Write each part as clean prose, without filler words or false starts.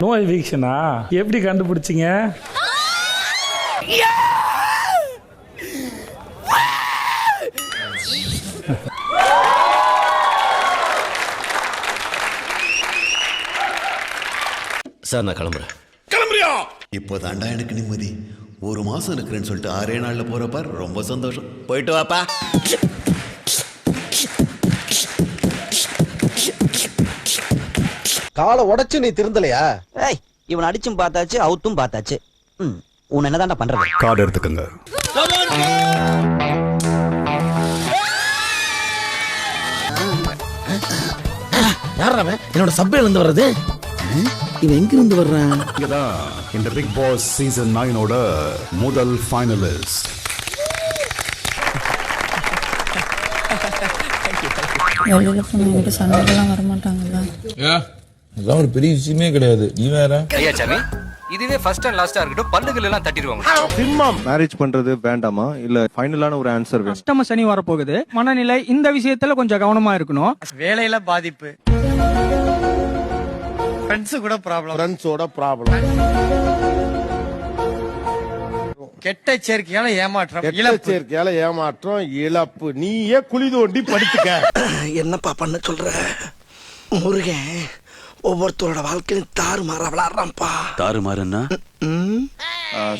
No எவிக்ஷனா? எப்படி கண்டுபிடிச்சிங்க? Sir நான் கிளம்புறேன். கிளம்புறியா? இப்போ தாண்டா எனக்கு நிம்மதி. ஒரு மாசம் இருக்கிறேன்னு சொல்லிட்டு 6 நாள்ல போறப்ப ரொம்ப சந்தோஷம். போயிட்டு வாப்பா. காலை உடைச்சு நீ திருந்தலையா? ஏய், இவன் அடிச்சும் பார்த்தாச்சு, அவுத்தும் பார்த்தாச்சு. உன் என்னதான்டா பண்றது? கார்டு எடுத்துக்கங்க. யாரா அவன்? என்னோட சப்வேல இருந்து வர்றது? இவன் எங்க இருந்து வர்றான்? இங்கதான் இந்த பிக் பாஸ் சீசன் 9 முதல் ஃபைனலிஸ்ட். வெளியில போனவங்க சண்டைலாம் வரமாட்டாங்கல்ல. அதெல்லாம் ஒரு பெரிய விஷயமே கிடையாது. நீ வேற ஐயா சாமி, இதுவே ஃபர்ஸ்ட் அண்ட் லாஸ்டா இருக்கட்டும், பல்லுகள் எல்லாம் தட்டிடுவாங்க. சிம்மம் மேரேஜ் பண்றது வேண்டாமா இல்ல ஃபைனலான ஒரு ஆன்சர் வேணும்? அஷ்டம சனி வரப்போகுது. மனநிலை இந்த விஷயத்துல கொஞ்சம் கவனமா இருக்கணும். வேலையில பாதிப்பு, ஃப்ரெண்ட்ஸோட ப்ராப்ளம், கெட்ட சேர்க்கையால ஏமாற்றம், இழப்பு. நீயே குழி தோண்டி படுத்துக்க. என்னப்பா பண்ண சொல்ற? முருகன் ஒவ்வொருத்தரோட வாழ்க்கையும் தாறுமாறா விளையாடுறான்ப்பா. தாறுமாறுன்னா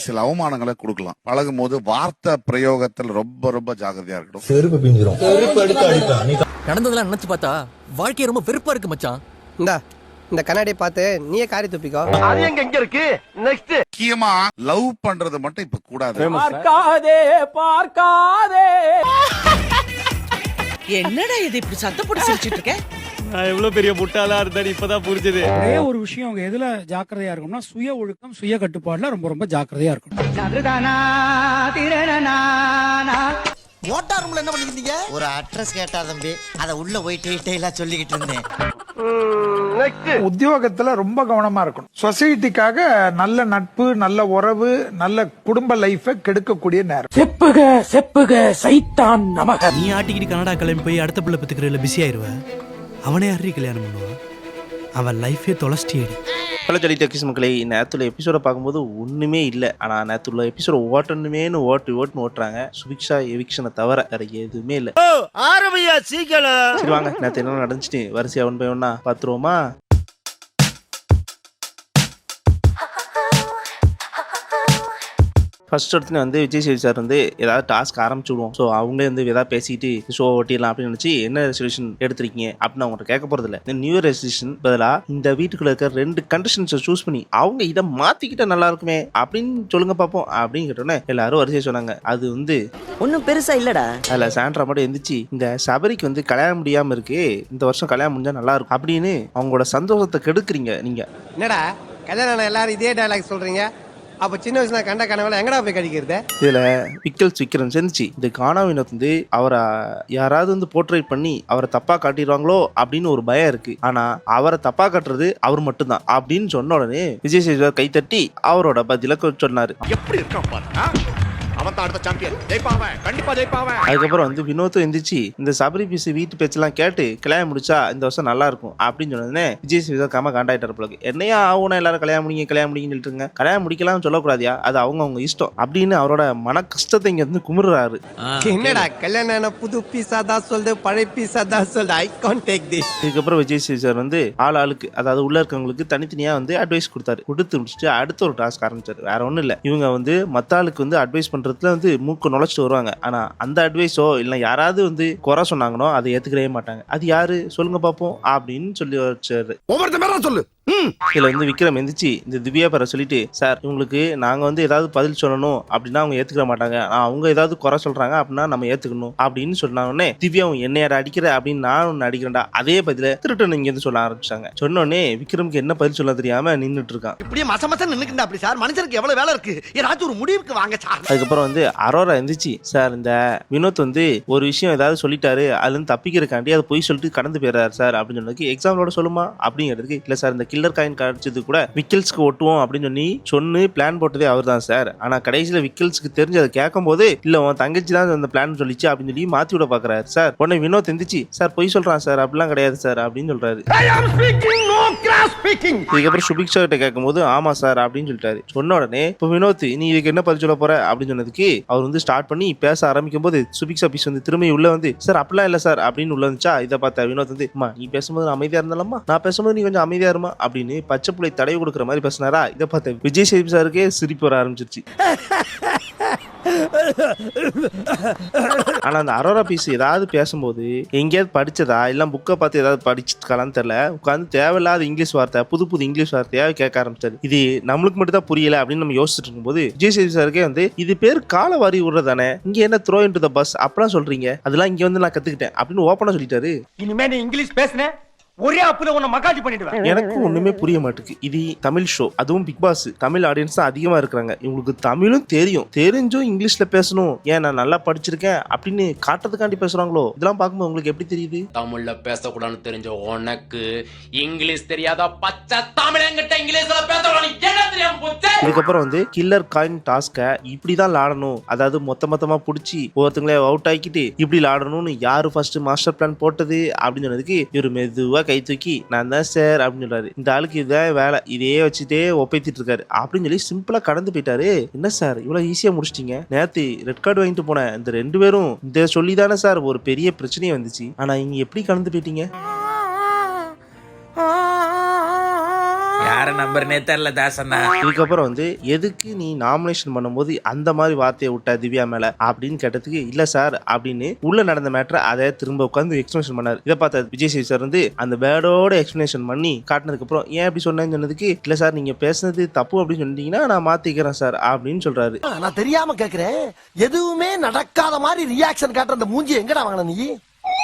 சில அவமானங்களை கொடுக்கலாம். பழகும் போது வார்த்தை பிரயோகத்தில் ரொம்ப ரொம்ப ஜாகிரதையா இருக்கணும். செருப்பு பிஞ்சிரும். செருப்பு எடுத்து அடிப்பேன். நடந்ததெல்லாம் நினைச்சு பார்த்தா வாழ்க்கை ரொம்ப வெறுப்பா இருக்கு மச்சான். இந்த கண்ணாடியை பார்த்து நீயே காரி துப்பிக்கோ. அது எங்க இருக்கு? நெக்ஸ்ட் முக்கியமா லவ் பண்றது மட்டும் இப்ப கூடாது. பார்க்காதே. என்னடா இது இப்படி சத்தம் போட்டு சிரிச்சிட்டு இருக்க? நான் எவ்வளவு பெரிய முட்டாளா இருந்தாலும் இப்பதான் புரிஞ்சது. ஒரே ஒரு விஷயம், அவங்க எதுல ஜாக்கிரதையா இருக்கணும்னா சுய ஒழுக்கம், சுய கட்டுப்பாடுல ரொம்ப ரொம்ப ஜாக்கிரதையா இருக்கணும். மோட்டார் ரூம்ல என்ன பண்ணிருந்தீங்க? ஒரு அட்ரஸ் கேட்டா தம்பி, அத உள்ள போய் டீடைலா சொல்லிக்கிட்டு இருந்தேன். உத்தியோகத்துல ரொம்ப கவனமா இருக்கணும். சொசைட்டிக்காக நல்ல நட்பு, நல்ல உறவு, நல்ல குடும்ப லைஃப கெடுக்கக்கூடிய நேரம். செப்புக சைத்தான் நமக. நீ ஆட்டிக்கிட்டு கனடா கிளம்பி போய் அடுத்த பிள்ளை பத்துக்கிறதுல பிஸி ஆயிருவ. அவனே யாரையும் கல்யாணம் பண்ணுவான்? அவன் லைஃபே தொலைச்சிட்டேடி. ஹலோ ஜாலி டெக்கிஸ் மக்களே, நேற்றுள்ள எபிசோட பார்க்கும்போது ஒன்றுமே இல்லை. ஆனால் நேற்றுள்ள எபிசோட ஓட்டணுமேனு ஓட்டுறாங்க. சுபிக்ஷா எவிக்ஷனை தவிர வேற எதுவுமே இல்லை. ஆரம்பியா சீக்கிரம். சரி வாங்க, நேற்று என்ன நடந்துச்சுட்டு வரிசையா ஒன் பை ஒன்னா பார்த்துருவோமா? ஃபர்ஸ்ட் இடத்துல வந்து விஜய் சேது சார் வந்து ஏதாவது டாஸ்க் ஆரம்பிச்சு விடுவோம். ஸோ அவங்களே வந்து ஏதாவது பேசிக்கிட்டு ஷோ ஓட்டிடலாம் அப்படின்னு நினச்சி என்ன ரெசல்யூஷன் எடுத்திருக்கீங்க அப்படின்னு அவங்கள்ட்ட கேட்க போகிறது இல்லை. நியூ ரெசல்யூஷன் பதிலாக இந்த வீட்டுக்குள்ள இருக்க 2 கண்டிஷன்ஸை சூஸ் பண்ணி அவங்க இதை மாற்றிக்கிட்ட நல்லா இருக்குமே அப்படின்னு சொல்லுங்க பார்ப்போம் அப்படின்னு கேட்டோன்னே எல்லாரும் வரிசையை சொன்னாங்க. அது வந்து ஒன்னும் பெருசா இல்லடா. அதில் சாண்ட்ரா மட்டும் எந்திரிச்சு, இந்த சபரிக்கு வந்து கல்யாணம் முடியாமல் இருக்கு, இந்த வருஷம் கல்யாணம் முடிஞ்சா நல்லா இருக்கும் அப்படின்னு அவங்களோட சந்தோஷத்தை கெடுக்குறீங்க நீங்க. என்னடா கல்யாணம் எல்லாரும் இதே டயலாக் சொல்றீங்க? அப்ப சின்ன வயசுல கண்ட கனவுல எங்கடா போய் கடிக்கிறது? இதுல விக்ரம் செஞ்சுச்சு இந்த கானா வினோத் வந்து அவரை யாராவது வந்து போர்ட்ரேட் பண்ணி அவரை தப்பா காட்டிடுவாங்களோ அப்படின்னு ஒரு பயம் இருக்கு. ஆனா அவரை தப்பா காட்டுறது அவர் மட்டும்தான் அப்படின்னு சொன்ன உடனே விஜய் சேதுபதி கை தட்டி அவரோட பதில சொன்னாரு. எப்படி இருக்கான் பாரு. அவன் தான் அடுத்த சாம்பியன். ஜெயிப்பாவன், கண்டிப்பா ஜெயிப்பாவன். அதுக்கப்புறம் வந்து வினோத்தும் எந்திரிச்சு இந்த சபரி பீஸ் வீட்டு பேச்செல்லாம் கேட்டு கல்யாணம் முடிச்சா இந்த வருஷம் நல்லா இருக்கும் அப்படின்னு சொன்னதுனே விஜய் சேதுபதி காம காண்டாயிட்டார் போல. என்னையா ஆகுனா எல்லாரும் கல்யாணம் முடிங்கன்னு சொல்லிட்டுருங்க. கல்யாணம் முடிக்கலாம்னு சொல்லக்கூடாதியா? அது அவங்க இஷ்டம் அப்படின்னு அவரோட மன கஷ்டத்தை இங்க வந்து குமுறாரு. என்னடா கல்யாணம் புது பீஸா தான் சொல்லுது, பழைய பீஸா தான் சொல்லுது. I can't take this. இதுக்கப்புறம் விஜய் சேது சார் வந்து ஆளுக்கு அதாவது உள்ள இருக்கவங்களுக்கு தனித்தனியா வந்து அட்வைஸ் கொடுத்தாரு. கொடுத்து முடிச்சுட்டு அடுத்த ஒரு டாஸ்க் ஆரம்பிச்சாரு. வேற ஒன்றும் இல்லை, இவங்க வந்து மத்த ஆளுக்கு வந்து அட்வைஸ் பண்றதுல வந்து மூக்கு நுழைச்சிட்டு வருவாங்க. ஆனா அந்த அட்வைஸோ இல்லை யாராவது வந்து குறை சொன்னாங்கன்னோ அதை ஏத்துக்கவே மாட்டாங்க. அது யாரு சொல்லுங்க பார்ப்போம் அப்படின்னு சொல்லி வச்சாரு. சொல்லு. இதுல வந்து விக்ரம் எந்திரிச்சு இந்த திவ்யா பேரை சொல்லிட்டு, சார் இவங்களுக்கு நாங்க வந்து ஏதாவது பதில் சொல்லணும் அப்படின்னா அவங்க ஏத்துக்க மாட்டாங்க, அவங்க ஏதாவது குறை சொல்றாங்க அப்படின்னா நம்ம ஏத்துக்கணும் அப்படின்னு சொன்னாங்கன்னே திவ்யாவும் என்னையார அடிக்கிற அப்படின்னு நான் ஒன்னு அடிக்கிறேன்டா அதே பதில திருட்டு இங்க இருந்து சொல்ல ஆரம்பிச்சாங்க. சொன்னோடனே விக்ரமுக்கு என்ன பதில் சொல்ல தெரியாம நின்றுட்டு இருக்கான். இப்படியே மச நின்னுக்கிட்டா அப்படி சார்? மனுஷனுக்கு எவ்வளவு வேலை இருக்கு, ஏதாச்சும் ஒரு முடிவுக்கு வாங்க சார். அதுக்கப்புறம் வந்து அரோரா எந்திரிச்சு, சார் இந்த வினோத் வந்து ஒரு விஷயம் ஏதாவது சொல்லிட்டாரு, அதுல இருந்து தப்பிக்கிறக்காண்டி அதை பொய் சொல்லிட்டு கடந்து போயிடுறாரு சார் அப்படின்னு சொன்னதுக்கு எக்ஸாம்பிளோட சொல்லுமா அப்படிங்கிறதுக்கு, இல்ல சார் இந்த கில்லர் காயின் கிடைச்சது கூட விக்கில்ஸ்க்கு ஓட்டுவோம் அப்படின்னு சொல்லி பிளான் போட்டதே அவர் தான் சார். ஆனா கடைசியில விக்கில்ஸ்க்கு தெரிஞ்சு அதை கேட்கும் போது இல்ல உன் தங்கச்சி தான் அந்த பிளான் சொல்லிச்சு அப்படின்னு சொல்லி மாத்தி விட பாக்குறாரு சார். உடனே வினோத் எந்திரிச்சு, சார் பொய் சொல்றான் சார், அப்படிலாம் கிடையாது சார் அப்படின்னு சொல்றாரு. இதுக்கப்புறம் சுபிக்ஷா கிட்ட கேட்கும்போது ஆமா சார் அப்படின்னு சொல்லிட்டாரு. சொன்ன உடனே இப்போ வினோத் நீ இதுக்கு என்ன பதில் சொல்ல போற அப்படின்னு சொன்னதுக்கு அவர் வந்து ஸ்டார்ட் பண்ணி பேச ஆரம்பிக்கும் போது சுபிக்ஷா பீஸ் வந்து திரும்பி உள்ள வந்து சார் அப்படிலாம் இல்ல சார் அப்படின்னு உள்ள வந்துச்சா. இதை பார்த்த வினோத் வந்து அம்மா நீ பேசும்போது நான் அமைதியா இருந்தாலம்மா, நான் பேசும்போது நீ கொஞ்சம் அமைதியா இருமா அப்படின்னு பச்சை பிள்ளை தடவை கொடுக்குற மாதிரி பேசினாரா. இதை பார்த்த விஜய் சேதுபதி சாருக்கே சிரிப்பு வர ஆரம்பிச்சிருச்சு. ஆனா அந்த அரோரா பீஸ் ஏதாவது பேசும்போது எங்கேயாவது படிச்சதா இல்ல புக்கை பார்த்து ஏதாவது படிச்சுக்கலான்னு தெரியல, உட்காந்து தேவையில்லாத இங்கிலீஷ் வார்த்தை புது புது இங்கிலீஷ் வார்த்தையா கேட்க ஆரம்பிச்சாரு. இது நம்மளுக்கு மட்டும் தான் புரியல அப்படின்னு நம்ம யோசிச்சுட்டு இருக்கும்போது விஜய் சேதுபதி சாருக்கே வந்து இது பேர் கால வாரி விடுறதானே, இங்க என்ன த்ரோ இன்டு த பஸ் அப்படிலாம் சொல்றீங்க, அதெல்லாம் இங்க வந்து நான் கத்துக்கிட்டேன் அப்படின்னு ஓப்பனா சொல்லிட்டாரு. இனிமே நீ இங்கிலீஷ் பேசுன ஒரே அப்புல உன்னை மகாஜி பண்ணிடுவேன். எனக்கு ஒண்ணுமே புரிய மாட்டேங்குது. இது தமிழ் ஷோ, அதுவும் பிக் பாஸ், தமிழ் ஆடியன்ஸ் தான் அதிகமா இருக்கிறாங்க. இவங்களுக்கு தமிழும் தெரிஞ்சும் இங்கிலீஷ்ல பேசணும், ஏன் நான் நல்லா படிச்சிருக்கேன் அப்படின்னு காட்டுறதுக்காண்டி பேசுறாங்களோ. இதெல்லாம் பார்க்கும்போது உங்களுக்கு எப்படி தெரியுது? தமிழ்ல பேசக்கூடாதுன்னு தெரிஞ்ச உனக்கு இங்கிலீஷ் தெரியாதா? பச்சை தமிழங்கிட்ட இங்கிலீஷ்ல பேசக்கூடாது என்ன தெரியாம போச்சு. இதுக்கப்புறம் வந்து கில்லர் காயின் டாஸ்கை இப்படிதான் விளாடணும், அதாவது மொத்தமா பிடிச்சி ஒவ்வொருத்தங்களே அவுட் ஆக்கிட்டு இப்படி விளாடணும்னு யாரு ஃபர்ஸ்ட் மாஸ்டர் பிளான் போட்டது அப்படின்னு சொன்னதுக்கு இவர் மெதுவா கை தூக்கி நான் தான் சார் அப்படின்னு சொல்றாரு. இந்த ஆளுக்கு இதான் வேலை, இதே வச்சுட்டே ஒப்பைத்திட்டு இருக்காரு அப்படின்னு சொல்லி சிம்பிளா கடந்து போயிட்டாரு. என்ன சார் இவ்வளவு ஈஸியா முடிச்சிட்டீங்க? நேத்து ரெட் கார்டு வாங்கிட்டு போன இந்த 2 பேரும் இந்த சொல்லிதானே சார் ஒரு பெரிய பிரச்சனையே வந்துச்சு, ஆனா இங்க எப்படி கடந்து போயிட்டீங்க? யார நம்பர்னே தெரியல தாசண்ணா. இதுக்கப்புறம் வந்து எதுக்கு நீ நாமினேஷன் பண்ணும்போது அந்த மாதிரி வார்த்தையை விட்ட திவ்யா மேல அப்படின்னு கேட்டதுக்கு இல்ல சார் அப்படின்னு உள்ள நடந்த மேட்டரை அதை திரும்ப உட்காந்து எக்ஸ்பிளேஷன் பண்ணாரு. இதை பார்த்த விஜய் சேதுபதி சார் வந்து அந்த வேர்டோட எக்ஸ்பிளேஷன் பண்ணி காட்டினதுக்கு அப்புறம் ஏன் அப்படி சொன்னேன்னு சொன்னதுக்கு இல்ல சார் நீங்க பேசுனது தப்பு அப்படின்னு சொன்னீங்கன்னா நான் மாத்திக்கிறேன் சார் அப்படின்னு சொல்றாரு. நான் தெரியாம கேக்குறேன், எதுவுமே நடக்காத மாதிரி ரியாக்ஷன் காட்டுற அந்த மூஞ்சி எங்கடா வாங்கின நீ?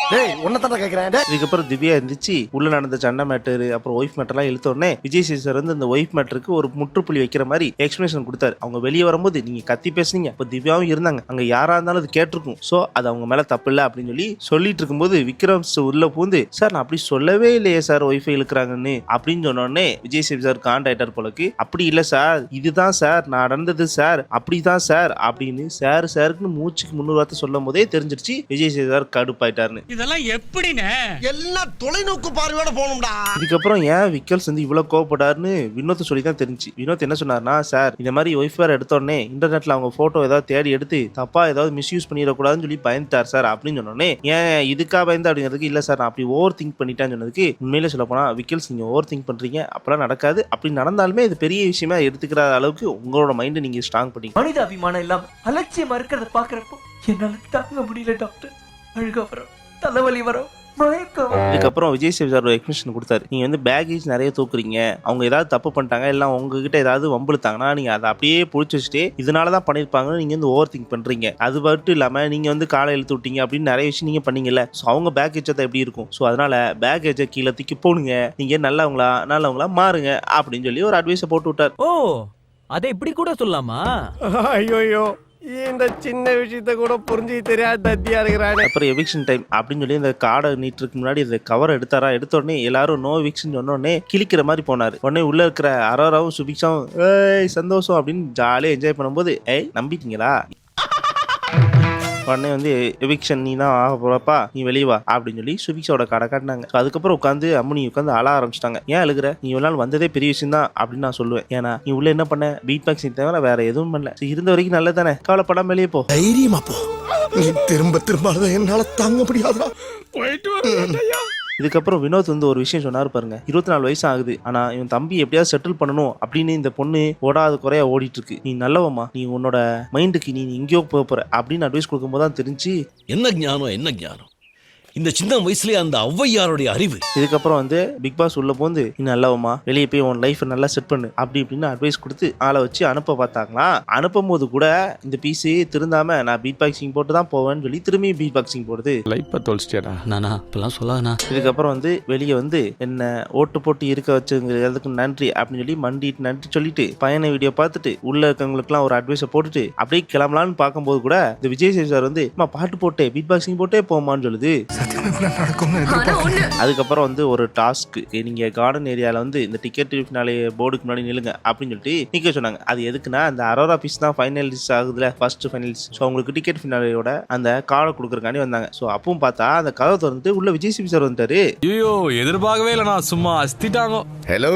இதுக்கப்புறம் திவ்யா இருந்துச்சு உள்ள நடந்த சண்டை மேட்டர் அப்புறம் ஒய்ஃப் மேட்டர்லாம் இழுத்த உடனே விஜய் சேதுபதி சார் வந்து அந்த ஒய்ஃப் மேட்டருக்கு ஒரு முற்றுப்புள்ளி வைக்கிற மாதிரி எக்ஸ்பிளேஷன் கொடுத்தாரு. அவங்க வெளியே வரும்போது நீங்க கத்தி பேசுனீங்க, இப்போ திவ்யாவும் இருந்தாங்க, அங்க யாரா இருந்தாலும் அது கேட்டிருக்கும், சோ அது அவங்க மேல தப்பு இல்லை அப்படின்னு சொல்லிட்டு இருக்கும்போது விக்ரம் உள்ள பூந்து சார் நான் அப்படி சொல்லவே இல்லையே சார் ஒய்ஃபை இழுக்கிறாங்கன்னு அப்படின்னு சொன்ன உடனே விஜய் சேதுபதி சார் காண்டாக்டர் போலக்கு அப்படி இல்ல சார் இதுதான் சார் நடந்தது சார் அப்படிதான் சார் அப்படின்னு சாருக்குன்னு மூச்சுக்கு 300 வார்த்தை சொல்லும் போதே தெரிஞ்சிருச்சு விஜய் சேதுபதி சார் கடுப்பாயிட்டாருன்னு. இதெல்லாம் எப்படினே எல்லாம் தொலைநோக்கு பார்வையோட போகணும்டா. இதுக்கப்புறம் ஏன் விக்கல்ஸ் வந்து இவ்வளவு கோவப்படாருன்னு வினோத் சொல்லி தான் தெரிஞ்சு. வினோத் என்ன சொன்னார்னா சார் இந்த மாதிரி ஒய்ஃப் வேற எடுத்த உடனே இன்டர்நெட்ல அவங்க போட்டோ ஏதாவது தேடி எடுத்து தப்பா ஏதாவது மிஸ்யூஸ் பண்ணிடக்கூடாதுன்னு சொல்லி பயந்துட்டார் சார் அப்படின்னு சொன்னோடனே ஏன் இதுக்கா பயந்து அப்படிங்கிறதுக்கு இல்ல சார் நான் அப்படி ஓவர் திங்க் பண்ணிட்டேன்னு சொன்னதுக்கு உண்மையிலே சொல்ல போனா விக்கல்ஸ் நீங்க ஓவர் திங்க் பண்றீங்க, அப்பெல்லாம் நடக்காது, அப்படி நடந்தாலுமே இது பெரிய விஷயமா எடுத்துக்கிற அளவுக்கு உங்களோட மைண்டை நீங்க ஸ்ட்ராங் பண்ணி மனித அபிமானம் இல்லாம அலட்சியமா இருக்கிறத பாக்குறப்போ என்னால தாங்க முடியல டாக்டர். அழுக வரும், தலைவலி வரும், மயக்கம். இதுக்கப்புறம் விஜய் சேதுபதி சார் ஒரு எக்ஸ்பிளேஷன் கொடுத்தாரு. நீங்க வந்து பேகேஜ் நிறைய தூக்குறீங்க, அவங்க ஏதாவது தப்பு பண்ணிட்டாங்க இல்லை உங்ககிட்ட ஏதாவது வம்புழுத்தாங்கன்னா நீங்க அதை அப்படியே புடிச்சு வச்சுட்டு இதனாலதான் பண்ணிருப்பாங்கன்னு நீங்க வந்து ஓவர் திங்க் பண்றீங்க. அது மட்டும் இல்லாம நீங்க வந்து காலை இழுத்து விட்டீங்க அப்படின்னு நிறைய விஷயம் நீங்க பண்ணீங்கல்ல, ஸோ அவங்க பேக்கேஜ் தான் எப்படி இருக்கும், ஸோ அதனால பேக்கேஜை கீழே தூக்கி போடுங்க, நீங்க நல்லவங்களா மாறுங்க அப்படின்னு சொல்லி ஒரு அட்வைஸை போட்டு விட்டார். ஓ அதை இப்படி கூட சொல்லலாமா? ஐயோ இந்த சின்ன விஷயத்த கூட புரிஞ்சு தெரியாத தத்தியா இருக்கிறாங்க. அப்புறம் எவிக்ஷன் டைம் அப்படின்னு சொல்லி இந்த கார்டை நீட்டுறதுக்கு முன்னாடி இந்த கவர் எடுத்தாரா, எடுத்த உடனே எல்லாரும் நோ எவிக்ஷன் சொன்ன உடனே கிளிக்கிற மாதிரி போனாரு. உடனே உள்ள இருக்கிற அரோராவும் சுபிக்ஷாவும் ஏய் சந்தோஷம் அப்படின்னு ஜாலியாக என்ஜாய் பண்ணும்போது ஏய் நம்பிட்டீங்களா, உடனே வந்து எவிக்ஷன் நீ தான் ஆக போறப்பா நீ வெளியே வா அப்படின்னு சொல்லி சுபிக்ஷாவோட கடை காட்டினாங்க. அதுக்கப்புறம் உட்காந்து அம்மனி உட்காந்து அழ ஆரம்பிச்சிட்டாங்க. ஏன் அழுகிற, நீ இவ்வளவு நாள் வந்ததே பெரிய விஷயம் தான் அப்படின்னு நான் சொல்லுவேன். ஏன்னா நீ உள்ள என்ன பண்ண பீட் பாக்ஸிங் தவிர வேற எதுவும் பண்ணல, இருந்த வரைக்கும் நல்லது தானே, கவலைப்படாம வெளியே போ, தைரியமா போ, நீ திரும்ப என்னால தாங்க முடியாதுடா, போயிட்டு வரேன். இதுக்கப்புறம் வினோத் வந்து ஒரு விஷயம் சொன்னாரு பாருங்க, 24 வயசு ஆகுது, ஆனா இவன் தம்பி எப்படியாவது செட்டில் பண்ணணும் அப்படின்னு இந்த பொண்ணு ஓடாத குறையா ஓடிட்டு இருக்கு, நீ நல்லவம்மா, நீ உன்னோட மைண்டுக்கு நீ எங்கேயோ போற அப்படின்னு அட்வைஸ் கொடுக்கும் போதுதான் தெரிஞ்சு என்ன ஞானம் இந்த சின்ன வயசுலயே அந்த ஔவையாருடைய அறிவு. இதுக்கப்புறம் வந்து பிக் பாஸ் உள்ள போந்து நீ நல்லவம்மா வெளியே போய் உன் லைஃப் நல்லா செட் பண்ணு அப்படி இப்படின்னு அட்வைஸ் கொடுத்து ஆளை வச்சு அனுப்ப பார்த்தாங்களா. அனுப்பும் போது கூட இந்த பீஸ் திருந்தாம நான் பீட் பாக்ஸிங் போட்டு தான் போவேன்னு சொல்லி திரும்பி பீட் பாக்ஸிங் போடுது. லைஃப்பை தொலைச்சிட்டியாடா நானா இப்பெல்லாம் சொல்லாதண்ணா. இதுக்கப்புறம் வந்து வெளியே வந்து என்ன ஓட்டு போட்டு இருக்க வச்சுங்கிறதுக்கு நன்றி அப்படின்னு சொல்லி மண்டிட்டு நன்றி சொல்லிட்டு பையனை வீடியோ பார்த்துட்டு உள்ள இருக்கவங்களுக்குலாம் ஒரு அட்வைஸை போட்டுட்டு அப்படியே கிளம்பலான்னு பார்க்கும்போது கூட இந்த விஜய் சேதுபதி சார் வந்து பாட்டு போட்டே பீட் பாக்ஸிங் போட்டே போமான்னு சொல்லுது. சத்தியமா நடக்கும்னு அதுக்கப்புறம் வந்து ஒரு டாஸ்க், நீங்க கார்டன் ஏரியால வந்து இந்த டிக்கெட் ஃபினாலே போர்டுக்கு முன்னாடி நில்லுங்க அப்படின்னு சொல்லிட்டு நிக்க சொன்னாங்க. அது எதுக்குன்னா அந்த அரோரா பீஸ் தான் ஃபைனலிஸ்ட் ஆகுதுல, ஃபர்ஸ்ட் ஃபைனலிஸ்ட். ஸோ அவங்களுக்கு டிக்கெட் ஃபினாலேயோட அந்த கார்டை கொடுக்குறக்காண்டி வந்தாங்க. ஸோ அப்பவும் பார்த்தா அந்த கதவை திறந்துட்டு உள்ள விஜய் சிபி சார் வந்துட்டாரு. ஐயோ எதிர்பார்க்கவே இல்லை, நான் சும்மா அஸ்திட்டாங்க. ஹலோ,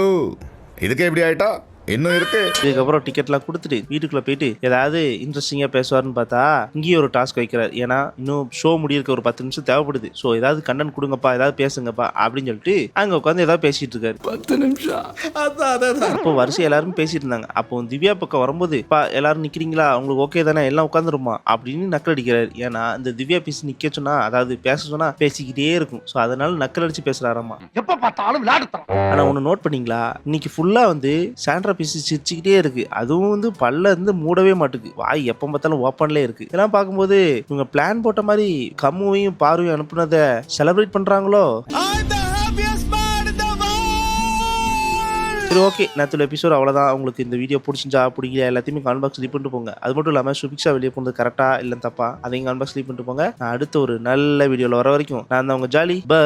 இதுக்கு எப்படி ஆயிட்டா? இன்னும் இருக்கு. இதுக்கப்புறம் டிக்கெட்லாம் கொடுத்துட்டு வீட்டுக்குள்ள போயிட்டு ஏதாவது இன்ட்ரெஸ்டிங்கா பேசுவாருன்னு பார்த்தா இங்கேயும் ஒரு டாஸ்க் வைக்கிறார். ஏன்னா இன்னும் ஷோ முடியிருக்க ஒரு 10 நிமிஷம் தேவைப்படுது. ஸோ ஏதாவது கண்டென்ட் கொடுங்கப்பா, ஏதாவது பேசுங்கப்பா அப்படின்னு சொல்லிட்டு அங்க உட்காந்து ஏதாவது பேசிட்டு இருக்காரு. 10 நிமிஷம். அப்போ வரிசை எல்லாரும் பேசிட்டு இருந்தாங்க. அப்போ திவ்யா பக்கம் வரும்போது, எல்லாரும் நிக்கிறீங்களா, உங்களுக்கு ஓகே தானே, எல்லாம் உட்காந்துருமா அப்படின்னு நக்கல் அடிக்கிறாரு. ஏன்னா இந்த திவ்யா பீஸ் நிக்க சொன்னா, அதாவது பேச சொன்னா பேசிக்கிட்டே இருக்கும். ஸோ அதனால நக்கல் அடிச்சு பேசுறாராமா. எப்ப பார்த்தாலும் விளையாடுறான். ஆனா ஒண்ணு நோட் பண்ணீங்களா, இன்னைக்கு ஃபுல்லா வந்து சாண்ட்ரா பீஸ் சிரிச்சுக்கிட்டே இருக்கு. அதுவும் வந்து பல்ல இருந்து மூடவே மாட்டுக்கு, வாய் எப்ப பார்த்தாலும் ஓப்பன்ல இருக்கு. இதெல்லாம் பார்க்கும்போது இவங்க பிளான் போட்ட மாதிரி கம்முவையும் பார்வையும் அனுப்புனதை செலிப்ரேட் பண்றாங்களோ. சரி, ஓகே, நேற்று எபிசோட் அவ்வளோதான். உங்களுக்கு இந்த வீடியோ பிடிச்சிருந்தா பிடிக்கல எல்லாத்தையுமே கமெண்ட் பாக்ஸ் லீவ் பண்ணிட்டு போங்க. அது மட்டும் இல்லாமல் சுபிக்ஷா வெளியே போனது கரெக்டா இல்லை தப்பா அதையும் கமெண்ட் பாக்ஸ் லீவ் பண்ணிட்டு போங்க. நான் அடுத்த ஒரு நல்ல வீடியோவில் வர வரைக்கும் நான் தான் உங்க ஜாலி. பை.